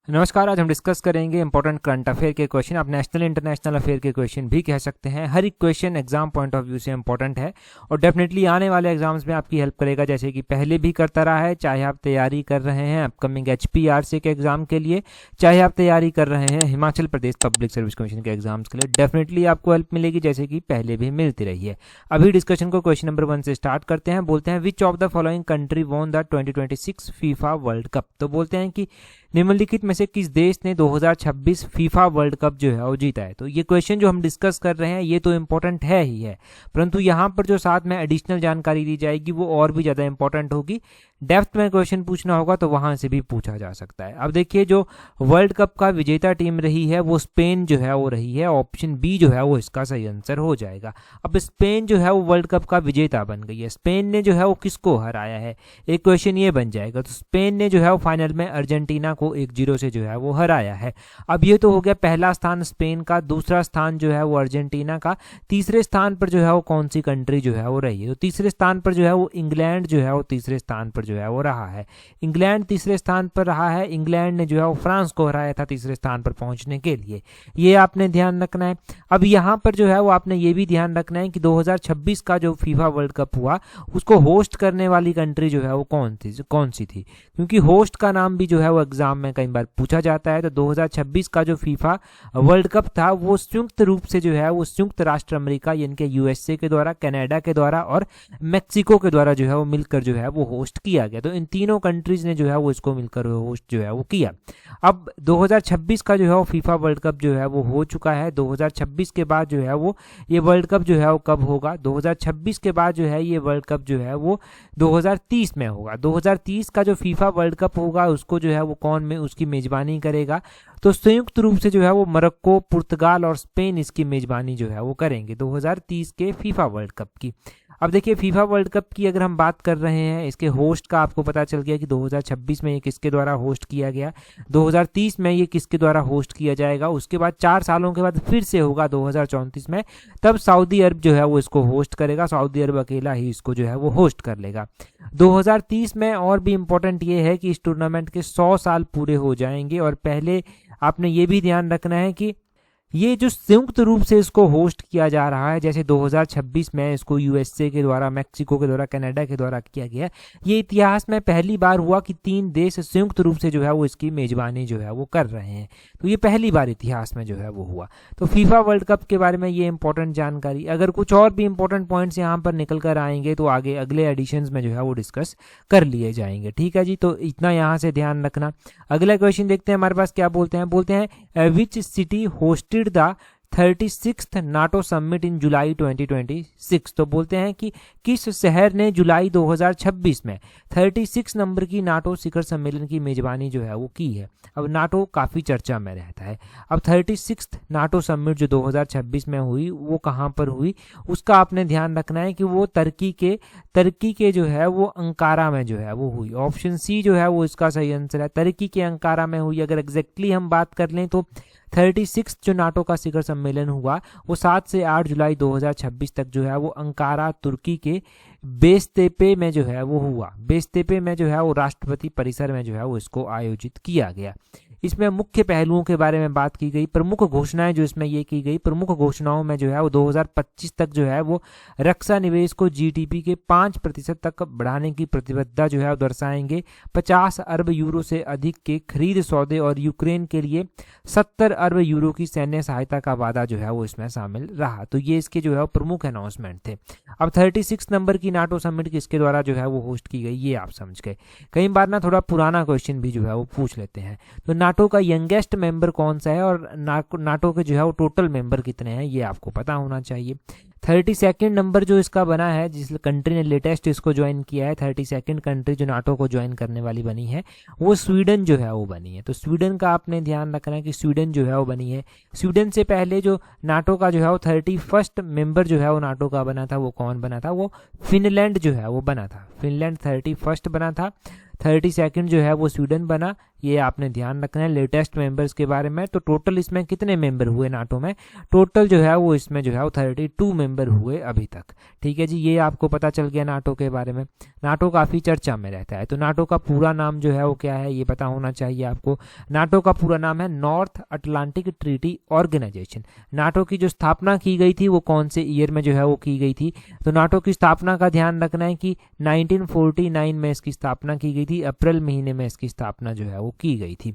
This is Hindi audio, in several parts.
नमस्कार। आज हम डिस्कस करेंगे इंपॉर्टेंट करंट अफेयर के क्वेश्चन। आप नेशनल इंटरनेशनल अफेयर के क्वेश्चन भी कह सकते हैं। हर एक question exam point of view से इंपॉर्टेंट है और डेफिनेटली आने वाले एग्जाम्स में आपकी हेल्प करेगा, जैसे कि पहले भी करता रहा है। चाहे आप तैयारी कर रहे हैं अपकमिंग HPRC के एग्जाम के लिए, चाहे आप तैयारी कर रहे हैं Himachal Pradesh public service commission के एग्जाम्स के लिए, डेफिनेटली आपको हेल्प मिलेगी, जैसे कि पहले भी मिलती रही है। अभी डिस्कशन को क्वेश्चन नंबर 1 से स्टार्ट करते हैं। बोलते हैं विच of the following country won the 2026 FIFA world cup. तो बोलते हैं कि निम्नलिखित में से किस देश ने 2026 फीफा वर्ल्ड कप जो है वो जीता है। तो ये क्वेश्चन जो हम डिस्कस कर रहे हैं ये तो इंपॉर्टेंट है ही है, परंतु यहाँ पर जो साथ में एडिशनल जानकारी दी जाएगी वो और भी ज़्यादा इंपॉर्टेंट होगी। डेप्थ में क्वेश्चन पूछना होगा तो वहां से भी पूछा जा सकता है। अब देखिए, जो वर्ल्ड कप का विजेता टीम रही है वो स्पेन जो है वो रही है। ऑप्शन बी जो है वो इसका सही आंसर हो जाएगा। अब स्पेन जो है वो वर्ल्ड कप का विजेता बन गई है। स्पेन ने जो है वो किसको हराया है, एक क्वेश्चन ये बन जाएगा। तो स्पेन ने जो है वो फाइनल में अर्जेंटीना को 1-0 से जो है वो हराया है। अब ये तो हो गया पहला स्थान स्पेन का, दूसरा स्थान जो है वो अर्जेंटीना का, तीसरे स्थान पर जो है वो कौन सी कंट्री जो है वो रही है। तो तीसरे स्थान पर जो है वो इंग्लैंड जो है वो तीसरे स्थान पर जो है वो रहा है। इंग्लैंड तीसरे स्थान पर रहा है। इंग्लैंड ने जो है वो फ्रांस को हराया था तीसरे स्थान पर पहुंचने के लिए, ये आपने ध्यान रखना है। अब यहाँ पर जो है वो आपने ये भी ध्यान रखना है कि 2026 का जो फीफा वर्ल्ड कप हुआ उसको होस्ट करने वाली कंट्री जो है वो कौन सी थी, क्योंकि होस्ट का नाम भी जो है वो एग्जाम में कई बार पूछा जाता है। तो 2026 का जो फीफा वर्ल्ड कप था वो संयुक्त रूप से जो है वो संयुक्त राष्ट्र अमेरिका यानी कि USA के द्वारा, कनाडा के द्वारा और मेक्सिको के द्वारा जो है वो मिलकर जो है वो होस्ट किया गया। तो इन तीनों कंट्रीज ने जो है वो इसको मिलकर होस्ट जो है वो किया। अब 2026 का जो है वो फीफा वर्ल्ड कप जो है वो हो चुका है। 2026 के बाद जो है वो ये वर्ल्ड कप जो है वो कब होगा, 2026 के बाद जो है ये वर्ल्ड कप जो है वो 2030 में होगा। 2030 का जो फीफा वर्ल्ड कप होगा उसको जो है वो कौन में उसकी मेजबानी करेगा, तो संयुक्त रूप से जो है वो मोरक्को, पुर्तगाल और स्पेन इसकी मेजबानी जो है वो करेंगे 2030 के फीफा वर्ल्ड कप की। अब देखिए, फीफा वर्ल्ड कप की अगर हम बात कर रहे हैं, इसके होस्ट का आपको पता चल गया कि 2026 में ये किसके द्वारा होस्ट किया गया, 2030 में ये किसके द्वारा होस्ट किया जाएगा, उसके बाद 4 सालों के बाद फिर से होगा 2034 में, तब सऊदी अरब जो है वो इसको होस्ट करेगा। सऊदी अरब अकेला ही इसको जो है वो होस्ट कर लेगा। 2030 में और भी इम्पोर्टेंट ये है कि इस टूर्नामेंट के 100 साल पूरे हो जाएंगे। और पहले आपने ये भी ध्यान रखना है कि ये जो संयुक्त रूप से इसको होस्ट किया जा रहा है, जैसे 2026 में इसको USA के द्वारा, मेक्सिको के द्वारा, कनाडा के द्वारा किया गया, ये इतिहास में पहली बार हुआ कि 3 देश संयुक्त रूप से जो है वो इसकी मेजबानी जो है वो कर रहे हैं। तो ये पहली बार इतिहास में जो है वो हुआ। तो फीफा वर्ल्ड कप के बारे में ये इंपॉर्टेंट जानकारी। अगर कुछ और भी इंपॉर्टेंट पॉइंट्स यहाँ पर निकल कर आएंगे तो आगे अगले एडिशंस में जो है वो डिस्कस कर लिए जाएंगे। ठीक है जी, तो इतना यहाँ से ध्यान रखना। अगला क्वेश्चन देखते हैं हमारे पास क्या बोलते हैं which city hosted the 36th NATO summit in July 2026। तो बोलते हैं कि किस शहर ने जुलाई 2026 में 36 नंबर की नाटो शिखर सम्मेलन की मेजबानी जो है वो की है। अब नाटो काफ़ी चर्चा में रहता है। अब 36th नाटो समिट जो 2026 में हुई वो कहाँ पर हुई, उसका आपने ध्यान रखना है कि वो तुर्की के जो है वो अंकारा में जो है वो हुई। ऑप्शन सी जो है वो इसका सही आंसर है, तुर्की के अंकारा में हुई। अगर एग्जैक्टली हम बात कर लें तो 36 जो नाटो का शिखर सम्मेलन हुआ वो 7 से 8 जुलाई 2026 तक जो है वो अंकारा, तुर्की के बेस्तेपे में जो है वो हुआ। बेस्तेपे में जो है वो राष्ट्रपति परिसर में जो है वो इसको आयोजित किया गया। इसमें मुख्य पहलुओं के बारे में बात की गई। प्रमुख घोषणाएं जो इसमें ये की गई, प्रमुख घोषणाओं में जो है वो 2025 तक जो है वो रक्षा निवेश को GDP के 5% तक बढ़ाने की प्रतिबद्धता जो है वो दर्शाएंगे। 50 अरब यूरो से अधिक के खरीद सौदे और यूक्रेन के लिए 70 अरब यूरो की सैन्य सहायता का वादा जो है वो इसमें शामिल रहा। तो ये इसके जो है वो प्रमुख अनाउंसमेंट थे। अब 36 नंबर की नाटो समिट किसके द्वारा जो है वो होस्ट की गई, ये आप समझ गए। कई बार ना थोड़ा पुराना क्वेश्चन भी जो है वो पूछ लेते हैं। तो नाटो का यंगेस्ट मेंबर कौन सा है और नाटो के जो है वो टोटल मेंबर कितने हैं, ये आपको पता होना चाहिए। 32nd नंबर जो इसका बना है, जिस कंट्री ने लेटेस्ट इसको ज्वाइन किया है, 32nd कंट्री जो नाटो को ज्वाइन करने वाली बनी है वो स्वीडन जो है वो बनी है। तो स्वीडन का आपने ध्यान रखना है कि स्वीडन जो है वो बनी है। स्वीडन से पहले जो नाटो का जो है वो 31st मेंबर जो है वो नाटो का बना था, वो कौन बना था, वो फिनलैंड जो है वो बना था। फिनलैंड 31st बना था, 32nd जो है वो स्वीडन बना, ये आपने ध्यान रखना है लेटेस्ट मेंबर्स के बारे में। तो टोटल इसमें कितने मेंबर हुए नाटो में, टोटल जो है वो इसमें जो है वो 32 मेंबर हुए अभी तक। ठीक है जी, ये आपको पता चल गया नाटो के बारे में। नाटो काफ़ी चर्चा में रहता है, तो नाटो का पूरा नाम जो है वो क्या है ये पता होना चाहिए आपको। नाटो का पूरा नाम है North Atlantic Treaty Organization. NATO की जो स्थापना की गई थी वो कौन से ईयर में जो है वो की गई थी, तो नाटो की स्थापना का ध्यान रखना है कि 1949 में इसकी स्थापना की गई थी, अप्रैल महीने में इसकी स्थापना जो है वो की गई थी।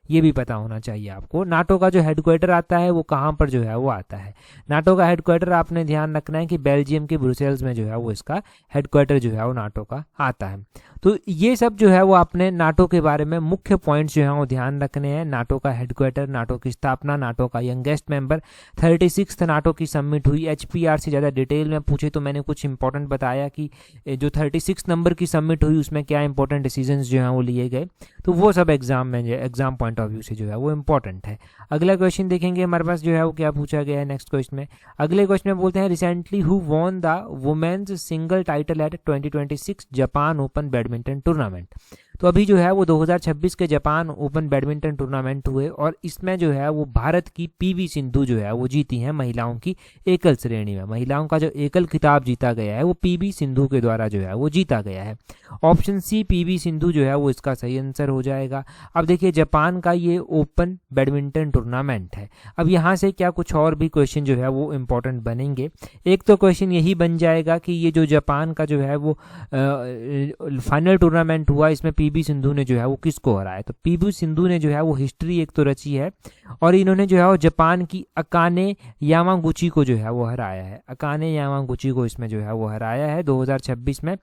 ये भी पता होना चाहिए आपको। नाटो का जो हेडक्वार्टर आता है वो कहाँ पर जो है वो आता है, नाटो का हेडक्वार्टर आपने ध्यान रखना है कि बेल्जियम के ब्रुसेल्स में जो है वो इसका हेडक्वार्टर जो है वो नाटो का आता है। तो ये सब जो है वो आपने नाटो के बारे में मुख्य पॉइंट्स जो है वो ध्यान रखने हैं। नाटो का हेडक्वार्टर, नाटो की स्थापना, नाटो का यंगेस्ट मेंबर, 36th नाटो की समिट हुई। HPR से ज़्यादा डिटेल में पूछे तो मैंने कुछ इंपॉर्टेंट बताया कि जो 36 नंबर की समिट हुई उसमें क्या इंपॉर्टेंट डिसीजंस जो हैं वो लिए गए, तो वो सब एग्जाम में एग्जाम पॉइंट ऑफ व्यू से जो है वो इंपॉर्टेंट है। अगला क्वेश्चन देखेंगे हमारे पास जो है वो क्या पूछा गया है नेक्स्ट क्वेश्चन में। अगले क्वेश्चन में बोलते हैं recently who won the women's single title at 2026 Japan open badminton tournament. तो अभी जो है वो 2026 के जापान ओपन बैडमिंटन टूर्नामेंट हुए और इसमें जो है वो भारत की PV सिंधु जो है वो जीती है महिलाओं की एकल श्रेणी में। महिलाओं का जो एकल खिताब जीता गया है वो PV सिंधु के द्वारा जो है वो जीता गया है। ऑप्शन सी PV सिंधु जो है वो इसका सही आंसर हो जाएगा। अब देखिए जापान का ये ओपन बैडमिंटन टूर्नामेंट है। अब यहाँ से क्या कुछ और भी क्वेश्चन जो है वो इंपॉर्टेंट बनेंगे। एक तो क्वेश्चन यही बन जाएगा कि ये जो जापान का जो है वो फाइनल टूर्नामेंट हुआ इसमें PV सिंधु ने जो है वो किसको हराया। तो PV सिंधु ने जो है वो हिस्ट्री एक तो रची है और इन्होंने जो है वो जापान की अकाने यामागुची को जो है वो हराया है। अकाने यामागुची को इसमें जो है वो हराया है 2026 में।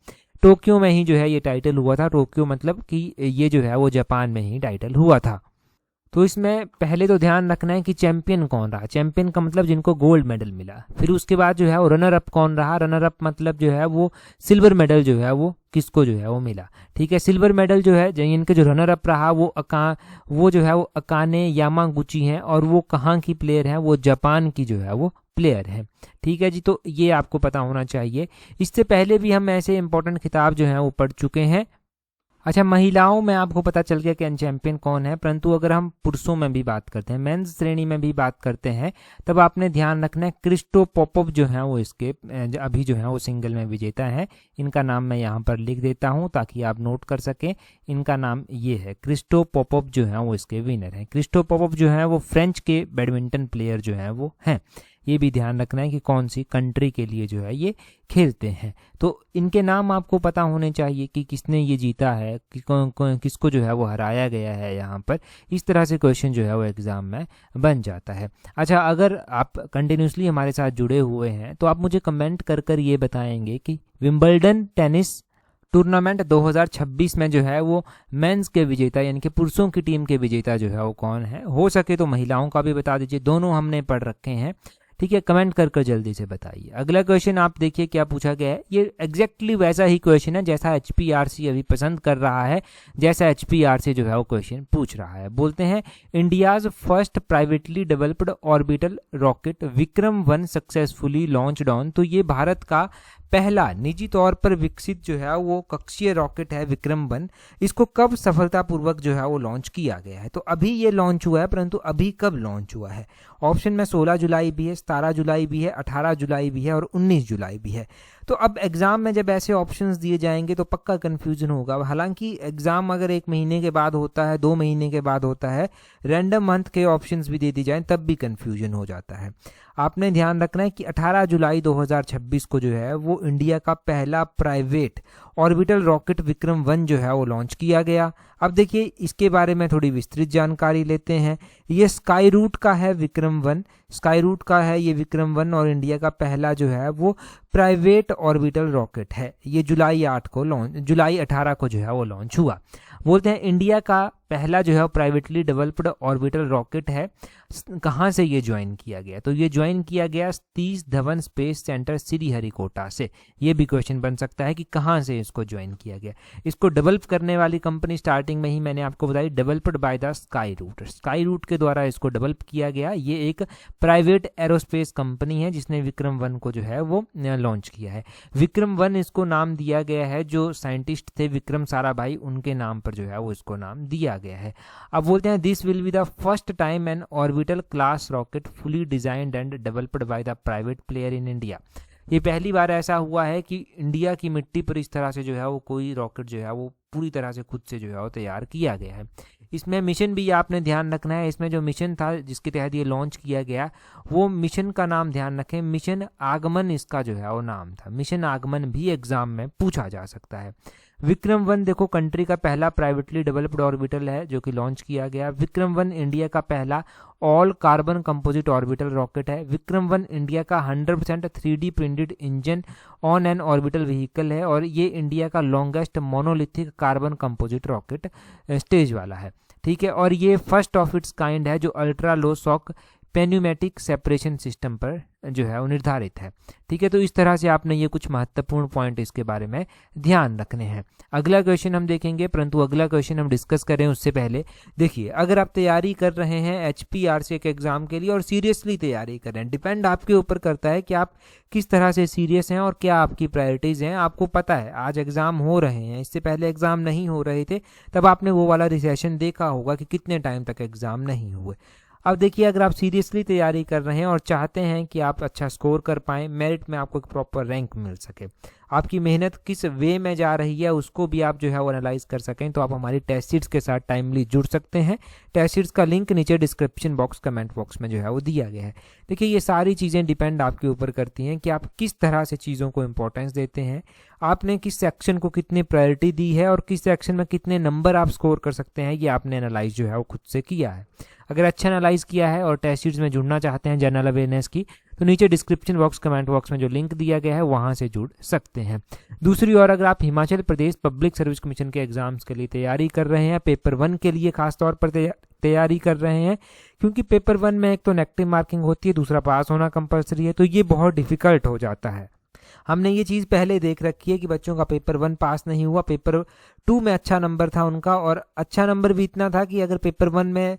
टोक्यो में ही जो है ये टाइटल हुआ था। टोक्यो मतलब कि ये जो है वो जापान में ही टाइटल हुआ था। तो इसमें पहले तो ध्यान रखना है कि चैंपियन कौन रहा। चैंपियन का मतलब जिनको गोल्ड मेडल मिला। फिर उसके बाद जो है वो रनर अप कौन रहा। रनर अप मतलब जो है वो सिल्वर मेडल जो है वो किसको जो है वो मिला। ठीक है, सिल्वर मेडल जो है इनके जो रनर अप रहा वो जो है वो अकाने यामागुची हैं और वो कहाँ की प्लेयर हैं, वो जापान की जो है वो प्लेयर है। ठीक है जी, तो ये आपको पता होना चाहिए। इससे पहले भी हम ऐसे इंपॉर्टेंट खिताब जो हैं वो पढ़ चुके हैं। अच्छा, महिलाओं में आपको पता चल गया कि चैंपियन कौन है, परंतु अगर हम पुरुषों में भी बात करते हैं, मेंस श्रेणी में भी बात करते हैं, तब आपने ध्यान रखना है क्रिस्टो पोपोव जो है वो इसके अभी जो है वो सिंगल में विजेता है। इनका नाम मैं यहाँ पर लिख देता हूँ ताकि आप नोट कर सकें। इनका नाम ये है, क्रिस्टो पोपोव जो है वो इसके विनर हैं। क्रिस्टो पोपोव जो है वो फ्रेंच के बैडमिंटन प्लेयर जो है वो हैं। ये भी ध्यान रखना है कि कौन सी कंट्री के लिए जो है ये खेलते हैं। तो इनके नाम आपको पता होने चाहिए कि किसने ये जीता है, कि किसको जो है वो हराया गया है यहाँ पर। इस तरह से क्वेश्चन जो है वो एग्ज़ाम में बन जाता है। अच्छा, अगर आप कंटिन्यूसली हमारे साथ जुड़े हुए हैं तो आप मुझे कमेंट कर कर ये बताएंगे कि विंबलडन टेनिस टूर्नामेंट 2026 में जो है वो मेंस के विजेता यानी कि पुरुषों की टीम के विजेता जो है वो कौन है। हो सके तो महिलाओं का भी बता दीजिए, दोनों हमने पढ़ रखे हैं। ठीक है, कमेंट कर कर जल्दी से बताइए। अगला क्वेश्चन आप देखिए क्या पूछा गया है। ये एग्जैक्टली वैसा ही क्वेश्चन है जैसा HPRC अभी पसंद कर रहा है, जैसा HPRC जो है वो क्वेश्चन पूछ रहा है। बोलते हैं India's first privately developed orbital rocket Vikram one successfully launched on. तो ये भारत का पहला निजी तौर पर विकसित जो है वो कक्षीय रॉकेट है विक्रम-1। इसको कब सफलतापूर्वक जो है वो लॉन्च किया गया है। तो अभी ये लॉन्च हुआ है, परंतु अभी कब लॉन्च हुआ है। ऑप्शन में 16 जुलाई भी है, 17 जुलाई भी है, 18 जुलाई भी है और 19 जुलाई भी है। तो अब एग्ज़ाम में जब ऐसे ऑप्शंस दिए जाएंगे तो पक्का कन्फ्यूजन होगा। हालांकि एग्ज़ाम अगर 1 महीने के बाद होता है, 2 महीने के बाद होता है, रैंडम मंथ के ऑप्शंस भी दे दी जाएं तब भी कन्फ्यूजन हो जाता है। आपने ध्यान रखना है कि 18 जुलाई 2026 को जो है वो इंडिया का पहला प्राइवेट ऑर्बिटल रॉकेट विक्रम-1 जो है वो लॉन्च किया गया। अब देखिए इसके बारे में थोड़ी विस्तृत जानकारी लेते हैं। ये स्काई रूट का है विक्रम-1, स्काई रूट का है ये विक्रम-1 और इंडिया का पहला जो है वो प्राइवेट ऑर्बिटल रॉकेट है। ये जुलाई 18 को जो है वो लॉन्च हुआ। बोलते हैं इंडिया का पहला जो है प्राइवेटली डेवलप्ड ऑर्बिटल रॉकेट है। कहाँ से ये ज्वाइन किया गया, तो ये ज्वाइन किया गया सतीश धवन स्पेस सेंटर श्रीहरिकोटा से। ये भी क्वेश्चन बन सकता है कि कहाँ से इसको ज्वाइन किया गया। इसको डेवलप करने वाली कंपनी स्टार्टिंग में ही मैंने आपको बताई, developed by the Skyroot. Skyroot के द्वारा इसको डेवलप किया गया। ये एक प्राइवेट एरोस्पेस कंपनी है जिसने विक्रम-1 को जो है वो लॉन्च किया है। विक्रम-1 इसको नाम दिया गया है जो साइंटिस्ट थे विक्रम साराभाई, उनके नाम पर जो है वो इसको नाम दिया गया है। अब बोलते हैं this will be the first time N orbital class rocket fully designed and developed by the private player in India. ये पहली बार ऐसा हुआ है कि इंडिया की मिट्टी पर इस तरह से जो है वो कोई रॉकेट जो है वो पूरी तरह से खुद से जो है वो तैयार किया गया है। इसमें मिशन भी आपने ध्यान रखना है। इसमें जो मिशन था जिसके तहत ये लॉन्च किया गया, वो मिशन का नाम ध्यान रखें, मिशन आगमन इसका जो है वो नाम था। मिशन आगमन भी एग्जाम में पूछा जा सकता है। विक्रम 1 देखो कंट्री का पहला प्राइवेटली डेवलप्ड ऑर्बिटल है जो कि लॉन्च किया गया। विक्रम 1 इंडिया का पहला all carbon composite orbital rocket है। विक्रम 1 इंडिया का 100% 3D printed engine on an orbital vehicle है और ये इंडिया का longest monolithic carbon composite rocket stage वाला है। ठीक है, और ये फर्स्ट ऑफ इट्स काइंड है जो ultra low shock pneumatic separation system पर जो है वो निर्धारित है। ठीक है, तो इस तरह से आपने ये कुछ महत्वपूर्ण पॉइंट इसके बारे में ध्यान रखने हैं। अगला क्वेश्चन हम देखेंगे, परंतु अगला क्वेश्चन हम डिस्कस करें उससे पहले देखिए, अगर आप तैयारी कर रहे हैं HPRC के एग्जाम के लिए और सीरियसली तैयारी कर रहे हैं, डिपेंड आपके ऊपर करता है कि आप किस तरह से सीरियस हैं और क्या आपकी प्रायोरिटीज़ हैं। आपको पता है आज एग्ज़ाम हो रहे हैं, इससे पहले एग्ज़ाम नहीं हो रहे थे, तब आपने वो वाला रिसेशन देखा होगा कि कितने टाइम तक एग्ज़ाम नहीं हुए। अब देखिए, अगर आप सीरियसली तैयारी कर रहे हैं और चाहते हैं कि आप अच्छा स्कोर कर पाएँ, मेरिट में आपको एक प्रॉपर रैंक मिल सके, आपकी मेहनत किस वे में जा रही है उसको भी आप जो है वो एनालाइज कर सकें, तो आप हमारी टेस्ट सीरीज के साथ टाइमली जुड़ सकते हैं। टेस्ट सीरीज का लिंक नीचे डिस्क्रिप्शन बॉक्स कमेंट बॉक्स में जो है वो दिया गया है। देखिए, ये सारी चीज़ें डिपेंड आपके ऊपर करती हैं कि आप किस तरह से चीज़ों को इंपॉर्टेंस देते हैं, आपने किस सेक्शन को कितनी प्रायोरिटी दी है और किस सेक्शन में कितने नंबर आप स्कोर कर सकते हैं, ये आपने एनालाइज जो है वो खुद से किया है। अगर अच्छा एनालाइज किया है और टेस्ट सीरीज में जुड़ना चाहते हैं जनरल अवेयरनेस की, तो नीचे डिस्क्रिप्शन बॉक्स कमेंट बॉक्स में जो लिंक दिया गया है वहां से जुड़ सकते हैं। दूसरी ओर, अगर आप Himachal Pradesh public service commission के एग्जाम्स के लिए तैयारी कर रहे हैं, पेपर 1 के लिए खास तौर पर तैयारी कर रहे हैं, क्योंकि पेपर 1 में एक तो नेगेटिव मार्किंग होती है, दूसरा पास होना कंपलसरी है, तो ये बहुत डिफिकल्ट हो जाता है। हमने ये चीज़ पहले देख रखी है कि बच्चों का पेपर 1 पास नहीं हुआ, पेपर 2 में अच्छा नंबर था उनका, और अच्छा नंबर भी इतना था कि अगर पेपर 1 में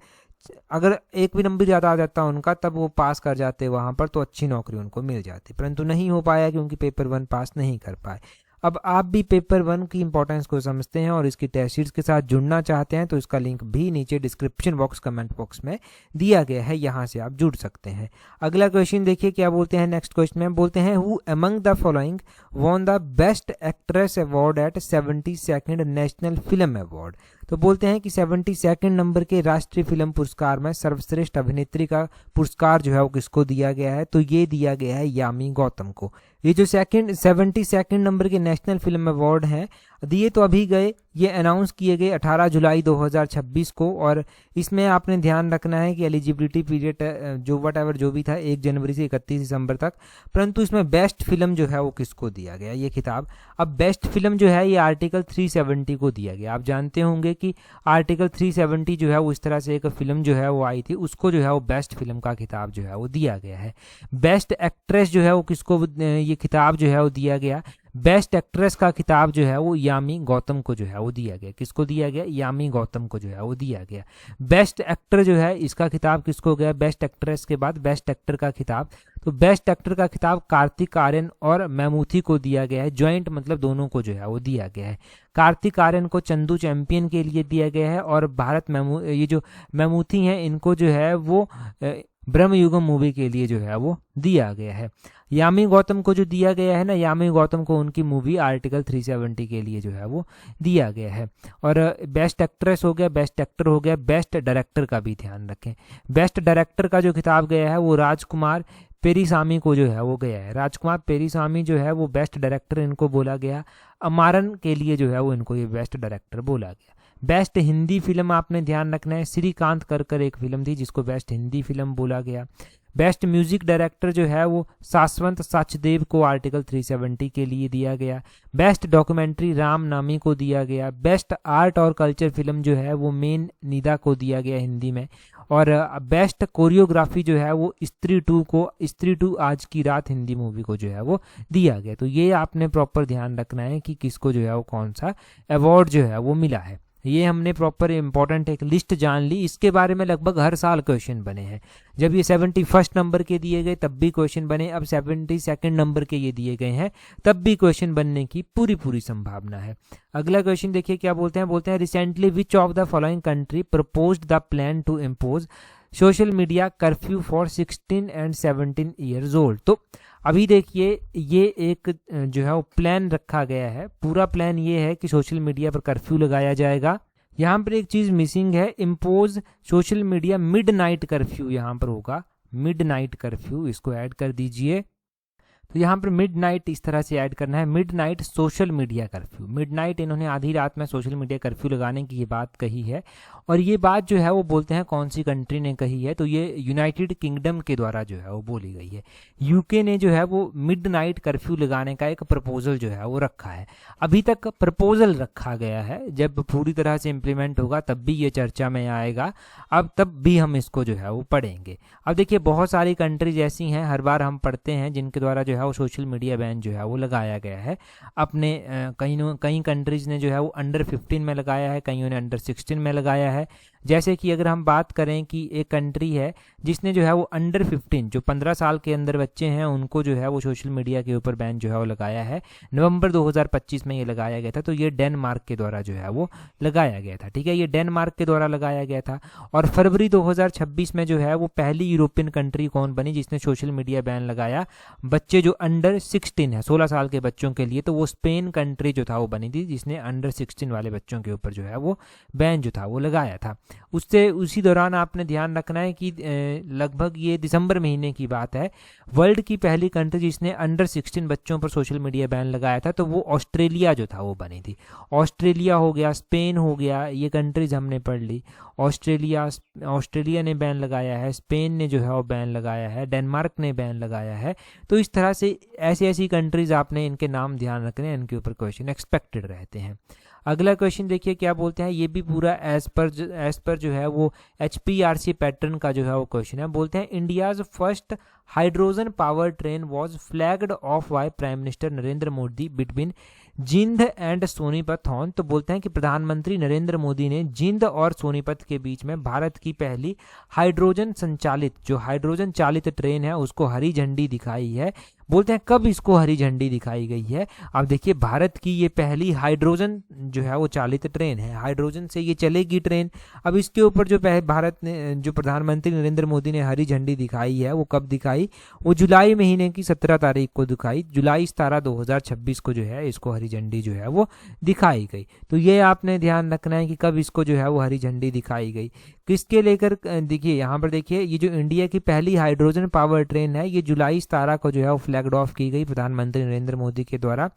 अगर एक भी नंबर ज़्यादा आ जाता उनका, तब वो पास कर जाते वहाँ पर, तो अच्छी नौकरी उनको मिल जाती, परंतु नहीं हो पाया क्योंकि पेपर 1 पास नहीं कर पाए। अब आप भी पेपर 1 की इंपॉर्टेंस को समझते हैं और इसकी टेस्ट सीरीज के साथ जुड़ना चाहते हैं, तो इसका लिंक भी नीचे डिस्क्रिप्शन बॉक्स कमेंट बॉक्स में दिया गया है, यहाँ से आप जुड़ सकते हैं। अगला क्वेश्चन देखिए क्या बोलते हैं। नेक्स्ट क्वेश्चन में बोलते हैं, who among the following won the best actress award eight 72nd national film award. तो बोलते हैं कि 72 नंबर के राष्ट्रीय फिल्म पुरस्कार में सर्वश्रेष्ठ अभिनेत्री का पुरस्कार जो है वो किसको दिया गया है, तो ये दिया गया है यामी गौतम को। ये जो 72 नंबर के नेशनल फिल्म अवार्ड हैं दिए तो अभी गए, ये अनाउंस किए गए 18 जुलाई 2026 को, और इसमें आपने ध्यान रखना है कि एलिजिबिलिटी पीरियड जो वट जो भी था 1 जनवरी से 31 दिसंबर तक, परंतु इसमें बेस्ट फिल्म जो है वो किसको दिया गया ये खिताब। अब बेस्ट फिल्म जो है ये आर्टिकल 370 को दिया गया। आप जानते होंगे कि आर्टिकल 370 जो है वो इस तरह से एक फिल्म जो है वो आई थी, उसको जो है वो बेस्ट फिल्म का खिताब जो है वो दिया गया है। बेस्ट एक्ट्रेस जो है वो किसको ये खिताब जो है वो दिया गया, बेस्ट एक्ट्रेस का खिताब जो है वो यामी गौतम को जो है वो दिया गया। किसको दिया गया, यामी गौतम को जो है वो दिया गया। बेस्ट एक्टर जो है इसका खिताब किसको गया, बेस्ट एक्ट्रेस के बाद बेस्ट एक्टर का खिताब, तो बेस्ट एक्टर का खिताब कार्तिक आर्यन और मैमूथी को दिया गया है। ज्वाइंट मतलब दोनों को जो है वो दिया गया है। कार्तिक आर्यन को चंदू चैंपियन के लिए दिया गया है और ये जो मैमूथी हैं इनको जो है वो ब्रह्मयुगम मूवी के लिए जो है वो दिया गया है। यामी गौतम को जो दिया गया है ना, यामी गौतम को उनकी मूवी आर्टिकल 370 के लिए जो है वो दिया गया है। और बेस्ट एक्ट्रेस हो गया, बेस्ट एक्टर हो गया, बेस्ट डायरेक्टर का भी ध्यान रखें। बेस्ट डायरेक्टर का जो खिताब गया है वो राजकुमार पेरीसामी को जो है वो गया है। राजकुमार पेरीसामी जो है वो बेस्ट डायरेक्टर इनको बोला गया। अमारन के लिए जो है वो इनको ये बेस्ट डायरेक्टर बोला गया। बेस्ट हिंदी फिल्म आपने ध्यान रखना है, श्रीकांत कर एक फिल्म थी जिसको बेस्ट हिंदी फिल्म बोला गया। बेस्ट म्यूजिक डायरेक्टर जो है वो शाश्वत सचदेव को आर्टिकल 370 के लिए दिया गया। बेस्ट डॉक्यूमेंट्री राम नामी को दिया गया। बेस्ट आर्ट और कल्चर फिल्म जो है वो मेन निदा को दिया गया हिंदी में। और बेस्ट कोरियोग्राफी जो है वो स्त्री 2 को, स्त्री 2 आज की रात हिंदी मूवी को जो है वो दिया गया। तो ये आपने प्रॉपर ध्यान रखना है कि किसको जो है वो कौन सा अवार्ड जो है वो मिला है। ये हमने प्रॉपर इंपॉर्टेंट एक लिस्ट जान ली, इसके बारे में लगभग हर साल क्वेश्चन बने हैं। जब ये 71 नंबर के दिए गए तब भी क्वेश्चन बने, अब 72 नंबर के ये दिए गए हैं तब भी क्वेश्चन बनने की पूरी संभावना है। अगला क्वेश्चन देखिए क्या बोलते हैं recently which of the following country proposed the plan to impose social media curfew for 16 and 17 years old. तो अभी देखिए ये एक जो है वो प्लान रखा गया है, पूरा प्लान ये है कि सोशल मीडिया पर कर्फ्यू लगाया जाएगा। यहाँ पर एक चीज़ मिसिंग है, impose social media midnight curfew यहाँ पर होगा, मिडनाइट कर्फ्यू, इसको ऐड कर दीजिए। तो यहाँ पर मिडनाइट इस तरह से ऐड करना है, midnight social media curfew. Midnight इन्होंने आधी रात में सोशल मीडिया कर्फ्यू लगाने की ये बात कही है, और ये बात जो है वो बोलते हैं कौन सी कंट्री ने कही है, तो ये यूनाइटेड किंगडम के द्वारा जो है वो बोली गई है। यूके ने जो है वो मिडनाइट कर्फ्यू लगाने का एक प्रपोजल जो है वो रखा है। अभी तक प्रपोजल रखा गया है, जब पूरी तरह से इम्प्लीमेंट होगा तब भी ये चर्चा में आएगा, अब तब भी हम इसको जो है वो पढ़ेंगे। अब देखिए बहुत सारी कंट्रीज ऐसी हैं, हर बार हम पढ़ते हैं, जिनके द्वारा जो है वो सोशल मीडिया बैन जो है वो लगाया गया है। अपने कई कंट्रीज ने जो है वो अंडर 15 में लगाया है, कईयों ने अंडर 16 में लगाया है। जैसे कि अगर हम बात करें कि एक कंट्री है जिसने जो है वो अंडर 15 जो 15 साल के अंदर बच्चे हैं उनको जो है वो सोशल मीडिया के ऊपर बैन जो है वो लगाया है, नवंबर 2025 में ये लगाया गया था। तो ये डेनमार्क के द्वारा जो है वो लगाया गया था, ठीक है, ये डेनमार्क के द्वारा लगाया गया था। और फरवरी 2026 में जो है वो पहली यूरोपियन कंट्री कौन बनी जिसने सोशल मीडिया बैन लगाया बच्चे जो अंडर 16 है, 16 साल के बच्चों के लिए, तो वो स्पेन कंट्री जो था वो बनी थी जिसने अंडर 16 वाले बच्चों के ऊपर जो है वो बैन जो था वो लगाया था। उससे उसी दौरान आपने ध्यान रखना है कि लगभग ये दिसंबर महीने की बात है, वर्ल्ड की पहली कंट्री जिसने अंडर 16 बच्चों पर सोशल मीडिया बैन लगाया था तो वो ऑस्ट्रेलिया जो था वो बनी थी। ऑस्ट्रेलिया हो गया, स्पेन हो गया, ये कंट्रीज हमने पढ़ ली। ऑस्ट्रेलिया ने बैन लगाया है, स्पेन ने जो है वो बैन लगाया है, डेनमार्क ने बैन लगाया है। तो इस तरह से ऐसी ऐसी कंट्रीज आपने इनके नाम ध्यान रखने हैं, इनके ऊपर क्वेश्चन एक्सपेक्टेड रहते हैं। अगला क्वेश्चन देखिए क्या बोलते हैं, ये भी पूरा एज पर जो है वो HPRC पैटर्न का जो है वो क्वेश्चन है। बोलते हैं India's first hydrogen power train was flagged of by prime minister Narendra Modi between Jind and Sonipat horn. तो बोलते हैं कि प्रधानमंत्री नरेंद्र मोदी ने जिंद और सोनीपत के बीच में भारत की पहली हाइड्रोजन चालित ट्रेन है उसको हरी झंडी दिखाई है। बोलते हैं कब इसको हरी झंडी दिखाई गई है। अब देखिए भारत की ये पहली हाइड्रोजन जो है वो चालित ट्रेन है, हाइड्रोजन से ये चलेगी ट्रेन। अब इसके ऊपर जो भारत ने जो प्रधानमंत्री नरेंद्र मोदी ने हरी झंडी दिखाई है वो कब दिखाई, वो जुलाई महीने की 17 तारीख को दिखाई, जुलाई 17 2026 को जो है इसको हरी झंडी जो है वो दिखाई गई। तो ये आपने ध्यान रखना है कि कब इसको जो है वो हरी झंडी दिखाई गई, किसके लेकर। देखिए यहाँ पर देखिए ये जो इंडिया की पहली हाइड्रोजन पावर ट्रेन है ये जुलाई 17 को जो है वो फ्लैग्ड ऑफ की गई प्रधानमंत्री नरेंद्र मोदी के द्वारा।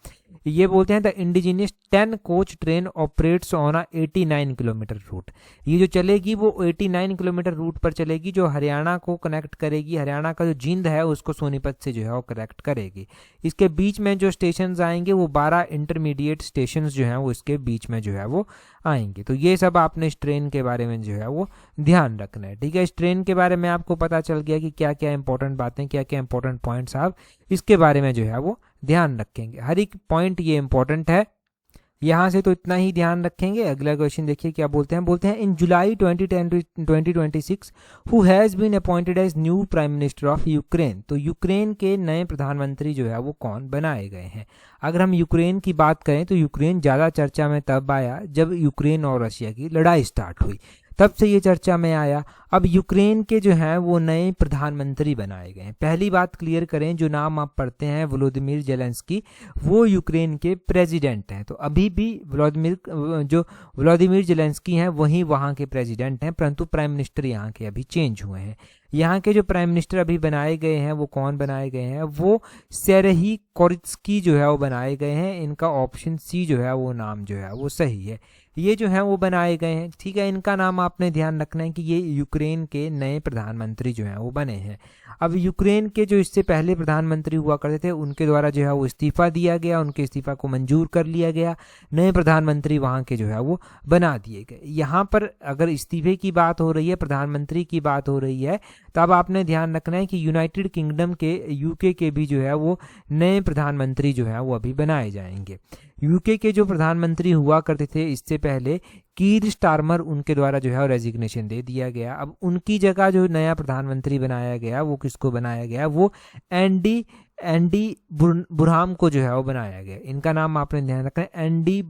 ये बोलते हैं the indigenous 10 coach train operates on 89 kilometre route. ये जो चलेगी वो 89 किलोमीटर रूट पर चलेगी जो हरियाणा को कनेक्ट करेगी, हरियाणा का जो जिंद है उसको सोनीपत से जो है वो कनेक्ट करेगी। इसके बीच में जो स्टेशन आएंगे वो 12 इंटरमीडिएट स्टेशन जो हैं वो इसके बीच में जो है वो आएंगे। तो ये सब आपने इस ट्रेन के बारे में जो है वो ध्यान रखना है, ठीक है। इस ट्रेन के बारे में आपको पता चल गया कि क्या क्या इंपॉर्टेंट बातें, क्या क्या इंपॉर्टेंट पॉइंट्स आप इसके बारे में जो है वो ध्यान रखेंगे। हर एक पॉइंट ये इंपॉर्टेंट है, यहाँ से तो इतना ही ध्यान रखेंगे। अगला क्वेश्चन देखिए क्या बोलते हैं in July 2026 who has been appointed as new prime minister of Ukraine. तो यूक्रेन के नए प्रधानमंत्री जो है वो कौन बनाए गए हैं। अगर हम यूक्रेन की बात करें तो यूक्रेन ज़्यादा चर्चा में तब आया जब यूक्रेन और रशिया की लड़ाई स्टार्ट हुई, तब से ये चर्चा में आया। अब यूक्रेन के जो हैं वो नए प्रधानमंत्री बनाए गए हैं। पहली बात क्लियर करें, जो नाम आप पढ़ते हैं वोलोदिमीर जेलेंस्की, वो यूक्रेन के प्रेसिडेंट हैं। तो अभी भी वोलोदिमीर जेलेंस्की हैं वही वहाँ के प्रेसिडेंट हैं, परंतु प्राइम मिनिस्टर यहाँ के अभी चेंज हुए हैं। यहाँ के जो प्राइम मिनिस्टर अभी बनाए गए हैं वो कौन बनाए गए हैं, वो सेरही कोरित्स्की जो है वो बनाए गए हैं। इनका ऑप्शन सी जो है वो नाम जो है वो सही है, ये जो है वो बनाए गए हैं, ठीक है। इनका नाम आपने ध्यान रखना है कि ये यूक्रेन के नए प्रधानमंत्री जो हैं वो बने हैं। अब यूक्रेन के जो इससे पहले प्रधानमंत्री हुआ करते थे उनके द्वारा जो है वो इस्तीफा दिया गया, उनके इस्तीफा को मंजूर कर लिया गया, नए प्रधानमंत्री वहाँ के जो है वो बना दिए गए। यहाँ पर अगर इस्तीफे की बात हो रही है, प्रधानमंत्री की बात हो रही है, तब आपने ध्यान रखना है कि यूनाइटेड किंगडम के यूके के भी जो है वो नए प्रधानमंत्री जो है वो अभी बनाए जाएंगे। यूके के जो प्रधानमंत्री हुआ करते थे इससे पहले, कीर स्टारमर, उनके द्वारा जो है रेजिग्नेशन दे दिया गया। अब उनकी जगह जो नया प्रधानमंत्री बनाया गया वो किसको बनाया गया, वो एंडी बुरहाम को जो है वो बनाया गया। इनका नाम आपने ध्यान रखना है, एंडी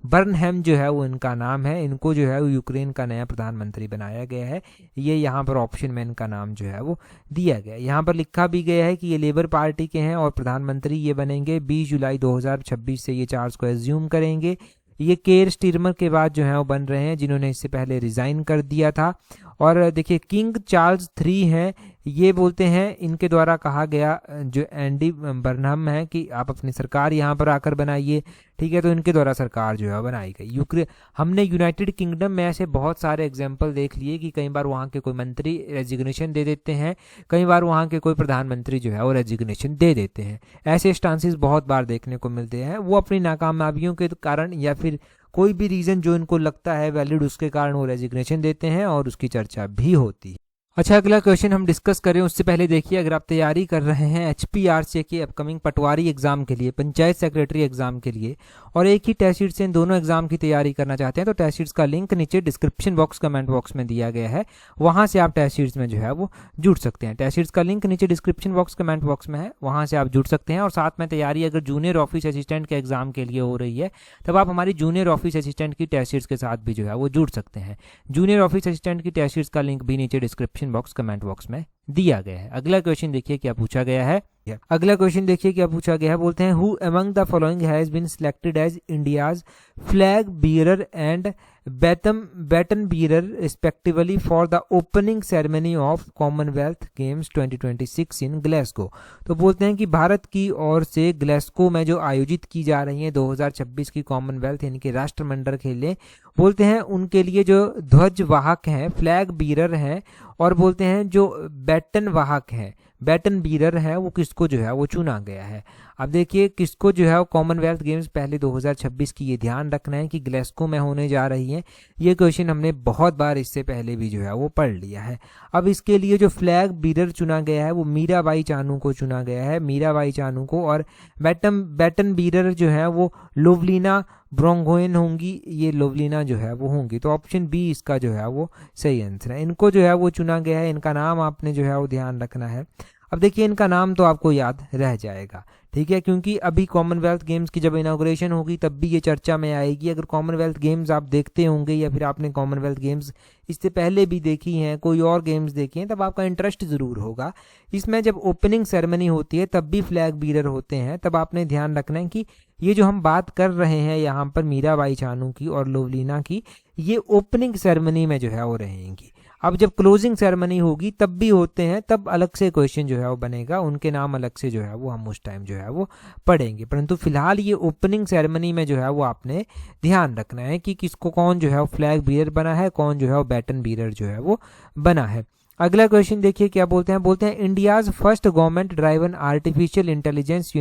बर्नहैम जो है वो इनका नाम है। इनको जो है वो यूक्रेन का नया प्रधानमंत्री बनाया गया है। ये यहाँ पर ऑप्शन में इनका नाम जो है वो दिया गया। यहाँ पर लिखा भी गया है कि ये लेबर पार्टी के हैं और प्रधानमंत्री ये बनेंगे 20 जुलाई 2026 से ये चार्ज को एज्यूम करेंगे। ये केर स्टीरमर के बाद जो है वो बन रहे हैं, जिन्होंने इससे पहले रिजाइन कर दिया था। और देखिए किंग चार्ल्स 3 हैं, ये बोलते हैं, इनके द्वारा कहा गया जो एंडी बर्नहम है कि आप अपनी सरकार यहाँ पर आकर बनाइए, ठीक है। तो इनके द्वारा सरकार जो है बनाई गई। हमने यूनाइटेड किंगडम में ऐसे बहुत सारे एग्जाम्पल देख लिए कि कई बार वहाँ के कोई मंत्री रेजिग्नेशन दे देते हैं, कई बार वहाँ के कोई प्रधानमंत्री जो है वो रेजिग्नेशन दे देते हैं। ऐसे स्टांसेस बहुत बार देखने को मिलते हैं। वो अपनी नाकामयाबियों के कारण या फिर कोई भी रीज़न जो इनको लगता है वैलिड, उसके कारण वो रेजिग्नेशन देते हैं और उसकी चर्चा भी होती है। अच्छा, अगला क्वेश्चन हम डिस्कस करें उससे पहले देखिए, अगर आप तैयारी कर रहे हैं HPRC के अपकमिंग पटवारी एग्जाम के लिए, पंचायत सेक्रेटरी एग्जाम के लिए, और एक ही टेस्ट शीट से इन दोनों एग्जाम की तैयारी करना चाहते हैं, तो टेस्ट शीट्स का लिंक नीचे डिस्क्रिप्शन बॉक्स कमेंट बॉक्स में दिया गया है, वहां से आप टेस्ट शीट्स में जो है वो जुड़ सकते हैं। टेस्ट शीट्स का लिंक नीचे डिस्क्रिप्शन बॉक्स कमेंट बॉक्स में है, वहां से आप जुड़ सकते हैं। और साथ में तैयारी अगर जूनियर ऑफिस असिस्टेंट के एग्जाम के लिए हो रही है, तब आप हमारी जूनियर ऑफिस असिस्टेंट की टेस्ट शीट्स के साथ भी जो है वो जुड़ सकते हैं। जूनियर ऑफिस असिस्टेंट की टेस्ट शीट्स का लिंक भी नीचे डिस्क्रिप्शन बॉक्स कमेंट बॉक्स में दिया गया है। अगला क्वेश्चन देखिए क्या पूछा गया है। अगला क्वेश्चन देखिए क्या पूछा गया है। बोलते हैं, who among the following has been selected as India's flag bearer and baton bearer respectively for the opening ceremony of Commonwealth Games 2026 in Glasgow. तो बोलते हैं कि भारत की ओर से ग्लासगो में जो आयोजित की जा रही है 2026 की कॉमनवेल्थ यानी कि राष्ट्रमंडल खेलें, बोलते हैं उनके लिए जो ध्वज वाहक हैं, फ्लैग बीरर हैं, और बोलते हैं जो बैटन वाहक हैं, बैटन बीरर है, वो किसको जो है वो चुना गया है। अब देखिए किसको जो है वो कॉमनवेल्थ गेम्स पहले 2026 की, ये ध्यान रखना है कि ग्लासगो में होने जा रही है। ये क्वेश्चन हमने बहुत बार इससे पहले भी जो है वो पढ़ लिया है। अब इसके लिए जो फ्लैग बीरर चुना गया है वो मीराबाई चानू को चुना गया है, मीराबाई चानू को। और बैटन बीरर जो है वो लोवलीना ब्रोंगोइन होंगी, ये लोवलीना जो है वो होंगी। तो ऑप्शन बी इसका जो है वो सही आंसर है। इनको जो है वो चुना गया है, इनका नाम आपने जो है वो ध्यान रखना है। अब देखिए इनका नाम तो आपको याद रह जाएगा, ठीक है, क्योंकि अभी कॉमनवेल्थ गेम्स की जब इनॉग्रेशन होगी तब भी ये चर्चा में आएगी। अगर कॉमनवेल्थ गेम्स आप देखते होंगे या फिर आपने कॉमनवेल्थ गेम्स इससे पहले भी देखी हैं, कोई और गेम्स देखी हैं, तब आपका इंटरेस्ट ज़रूर होगा। इसमें जब ओपनिंग सेरेमनी होती है तब भी फ्लैग बीरर होते हैं। तब आपने ध्यान रखना है कि ये जो हम बात कर रहे हैं यहाँ पर मीराबाई चानू की और लोवलीना की, ये ओपनिंग सेरेमनी में जो है वो रहेंगी। अब जब क्लोजिंग सेरेमनी होगी तब भी होते हैं, तब अलग से क्वेश्चन जो है वो बनेगा, उनके नाम अलग से जो है वो हम उस टाइम जो है वो पढ़ेंगे। परंतु फिलहाल ये ओपनिंग सेरेमनी में जो है वो आपने ध्यान रखना है कि किसको कौन जो है वो फ्लैग बीरर बना है, कौन जो है वो बैटन बीरर जो है वो बना है। अगला क्वेश्चन देखिए क्या बोलते हैं। बोलते हैं India's first government driven artificial intelligence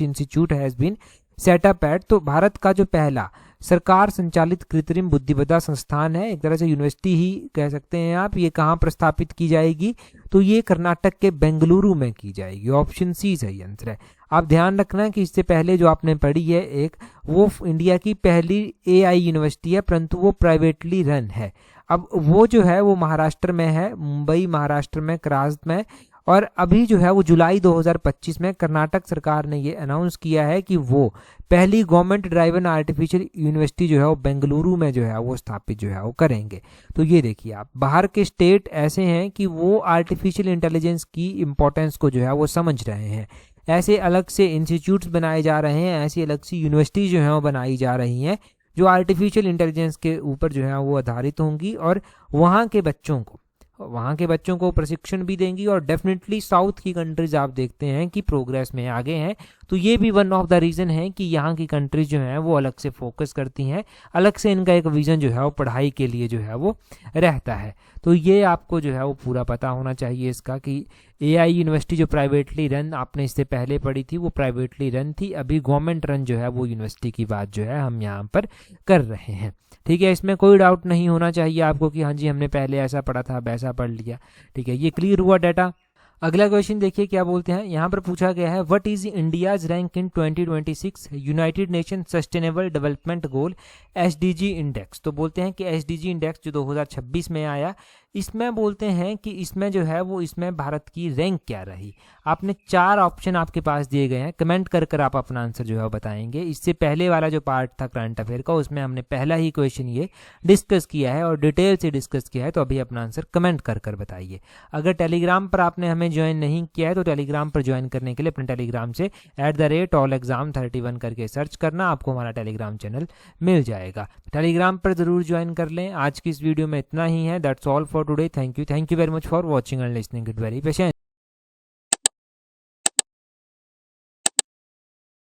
institute has been set up at. तो भारत का जो पहला सरकार संचालित कृत्रिम बुद्धिमत्ता संस्थान है, एक तरह से यूनिवर्सिटी ही कह सकते हैं आप, ये कहाँ प्रस्तापित की जाएगी, तो ये कर्नाटक के बेंगलुरु में की जाएगी। ऑप्शन सी सही आंसर है। आप ध्यान रखना कि इससे पहले जो आपने पढ़ी है एक, वो इंडिया की पहली AI यूनिवर्सिटी है, परंतु वो प्राइवेटली रन है। अब वो जो है वो महाराष्ट्र में है, मुंबई महाराष्ट्र में, क्रास्ट में। और अभी जो है वो जुलाई 2025 में कर्नाटक सरकार ने ये अनाउंस किया है कि वो पहली गवर्नमेंट ड्राइवन आर्टिफिशियल यूनिवर्सिटी जो है वो बेंगलुरु में जो है वो स्थापित जो है वो करेंगे। तो ये देखिए आप, बाहर के स्टेट ऐसे हैं कि वो आर्टिफिशियल इंटेलिजेंस की इंपॉर्टेंस को जो है वो समझ रहे हैं। ऐसे अलग से इंस्टीट्यूट्स बनाए जा रहे हैं, ऐसी अलग सी यूनिवर्सिटी जो है वो बनाई जा रही हैं जो आर्टिफिशियल इंटेलिजेंस के ऊपर जो है वो आधारित होंगी, और वहाँ के बच्चों को प्रशिक्षण भी देंगी। और डेफिनेटली साउथ की कंट्रीज आप देखते हैं कि प्रोग्रेस में आगे हैं, तो ये भी वन ऑफ द रीज़न है कि यहाँ की कंट्रीज जो हैं वो अलग से फोकस करती हैं, अलग से इनका एक विज़न जो है वो पढ़ाई के लिए जो है वो रहता है। तो ये आपको जो है वो पूरा पता होना चाहिए इसका कि AI यूनिवर्सिटी जो प्राइवेटली रन आपने इससे पहले पढ़ी थी वो प्राइवेटली रन थी, अभी गवर्नमेंट रन जो है वो यूनिवर्सिटी की बात जो है हम यहाँ पर कर रहे हैं। ठीक है, इसमें कोई डाउट नहीं होना चाहिए आपको कि हाँ जी हमने पहले ऐसा पढ़ा था अब ऐसा पढ़ लिया। ठीक है, ये क्लियर हुआ डाटा। अगला क्वेश्चन देखिए क्या बोलते हैं, यहाँ पर पूछा गया है what is India's rank in 2026 United nation sustainable development goal SDG index. तो बोलते हैं कि एसडीजी इंडेक्स जो 2026 में आया, इसमें बोलते हैं कि इसमें जो है वो इसमें भारत की रैंक क्या रही। आपने 4 ऑप्शन आपके पास दिए गए हैं, कमेंट कर कर आप अपना आंसर जो है वो बताएंगे। इससे पहले वाला जो पार्ट था करंट अफेयर का, उसमें हमने पहला ही क्वेश्चन ये डिस्कस किया है और डिटेल से डिस्कस किया है, तो अभी अपना आंसर कमेंट कर कर बताइए। अगर टेलीग्राम पर आपने हमें ज्वाइन नहीं किया है तो टेलीग्राम पर ज्वाइन करने के लिए अपने टेलीग्राम से @allexam31 करके सर्च करना, आपको हमारा टेलीग्राम चैनल मिल जाएगा। टेलीग्राम पर जरूर ज्वाइन कर लें। आज की इस वीडियो में इतना ही है। That's all for today. Thank you very much for watching and listening it very patient.